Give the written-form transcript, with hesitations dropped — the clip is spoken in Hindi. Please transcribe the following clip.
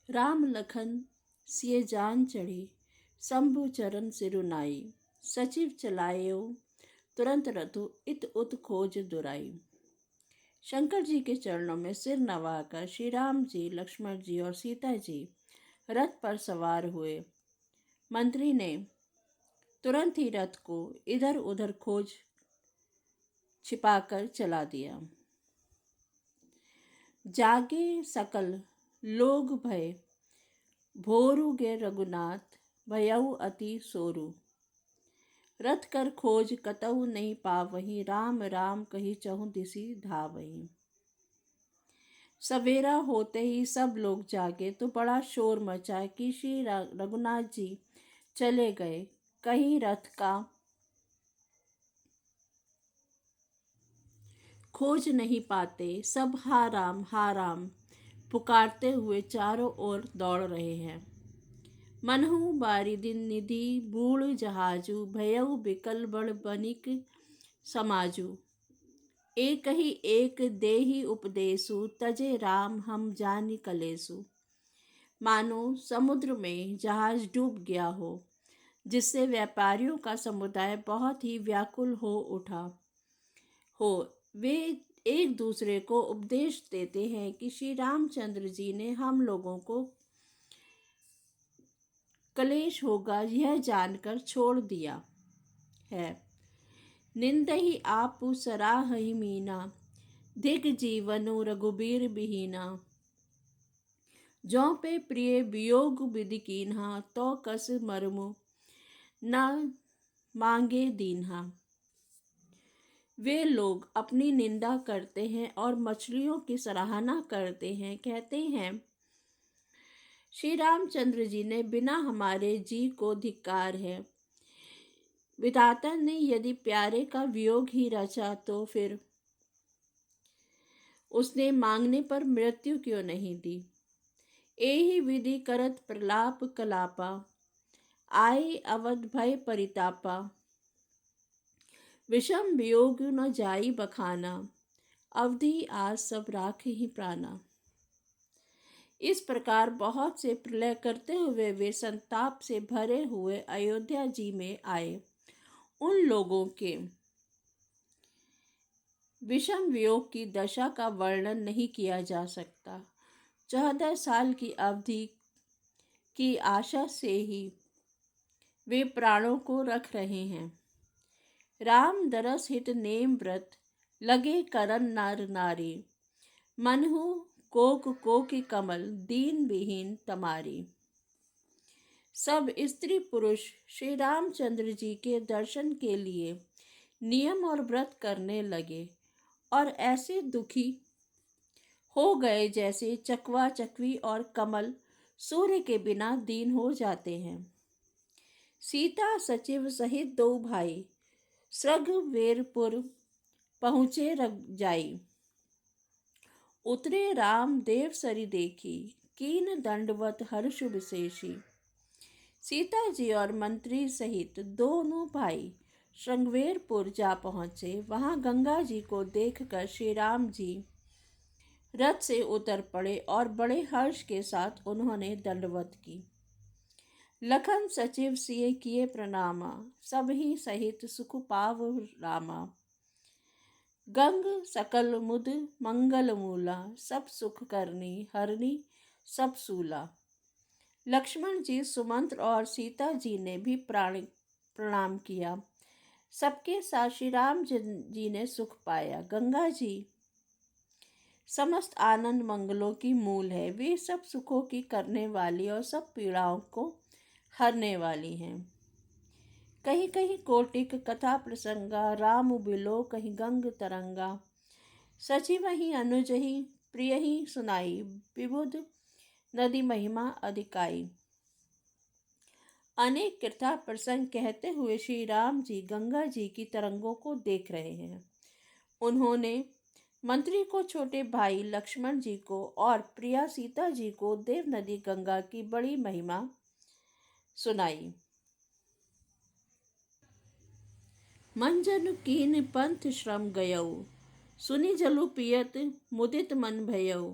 राम लखन सिय जान चढ़ी, शंभु चरण सिरुनाई। सचिव चलायो तुरंत रथु, इत उत खोज दुराई। शंकर जी के चरणों में सिर नवाकर श्री राम जी, लक्ष्मण जी और सीता जी रथ पर सवार हुए। मंत्री ने तुरंत ही रथ को इधर उधर खोज छिपाकर चला दिया। जागे सकल लोग भय, भोरु गे रघुनाथ, भयउ अति सोरु। रथ कर खोज कतहु नहीं पावहीं, राम राम कही चहु दिसि धावहीं। सवेरा होते ही सब लोग जागे तो बड़ा शोर मचा कि श्री रघुनाथ जी चले गए, कहीं रथ का खोज नहीं पाते। सब हा राम पुकारते हुए चारों ओर दौड़ रहे हैं। मनहु बारिदिन निधि बूढ़ जहाजु, भयउ बिकल बड़ बनिक समाजु। एक ही एक देहि उपदेशु, तजे राम हम जानि कलेसु। मानो समुद्र में जहाज डूब गया हो, जिससे व्यापारियों का समुदाय बहुत ही व्याकुल हो उठा हो। वे एक दूसरे को उपदेश देते हैं कि श्री रामचंद्र जी ने हम लोगों को कलेश होगा यह जानकर छोड़ दिया है। निंदहि आपु सराहहि मीना, दिग जीवनु रघुबीर बिहीना। जौ पे प्रिय वियोग विधि कीन्हा, तो कस मरमु न मांगे दीन्हा। वे लोग अपनी निंदा करते हैं और मछलियों की सराहना करते हैं। कहते हैं श्री रामचंद्र जी ने बिना हमारे जी को धिक्कार है। विधाता ने यदि प्यारे का वियोग ही रचा तो फिर उसने मांगने पर मृत्यु क्यों नहीं दी। एहि विधि करत प्रलाप कलापा, आए अवध भय परितापा। विषम वियोग न जाई बखाना, अवधि आज सब राख ही प्राणा। इस प्रकार बहुत से प्रलय करते हुए वे संताप से भरे हुए अयोध्या जी में आए। उन लोगों के विषम वियोग की दशा का वर्णन नहीं किया जा सकता। 14 साल की अवधि की आशा से ही वे प्राणों को रख रहे हैं। राम दरस हित नेम व्रत, लगे करन नर नारी। मनहु कोकि कमल, दीन विहीन तमारी। सब स्त्री पुरुष श्री रामचंद्र जी के दर्शन के लिए नियम और व्रत करने लगे और ऐसे दुखी हो गए जैसे चकवा चकवी और कमल सूर्य के बिना दीन हो जाते हैं। सीता सचिव सहित 2 भाई सृगवेरपुर पहुँचे रजाई। उतरे राम देव सरी देखी, कीन दंडवत हर्ष विशेषी। सीता जी और मंत्री सहित दोनों भाई श्रृंगवेरपुर जा पहुँचे। वहाँ गंगा जी को देखकर श्री राम जी रथ से उतर पड़े और बड़े हर्ष के साथ उन्होंने दंडवत की। लखन सचिव सिए किए प्रणामा, सबहि सहित सुख पाव रामा। गंग सकल मुद मंगल मूला, सब सुख करनी हरनी सब सूला। लक्ष्मण जी, सुमंत्र और सीता जी ने भी प्रणाम किया। सबके साथ श्री राम जी ने सुख पाया। गंगा जी समस्त आनंद मंगलों की मूल है। वे सब सुखों की करने वाली और सब पीड़ाओं को हरने वाली हैं। कहीं कहीं कोटिक कथा प्रसंगा, राम बिलो कहीं गंग तरंगा। सचिव ही अनुज ही प्रिय ही सुनाई, विबुध नदी महिमा अधिकाई। अनेक कथा प्रसंग कहते हुए श्री राम जी गंगा जी की तरंगों को देख रहे हैं। उन्होंने मंत्री को छोटे भाई लक्ष्मण जी को और प्रिया सीता जी को देव नदी गंगा की बड़ी महिमा सुनाई। मंजन कीन पंथ श्रम गयऊ, सुनि जलु पियत मुदित मन भयऊ।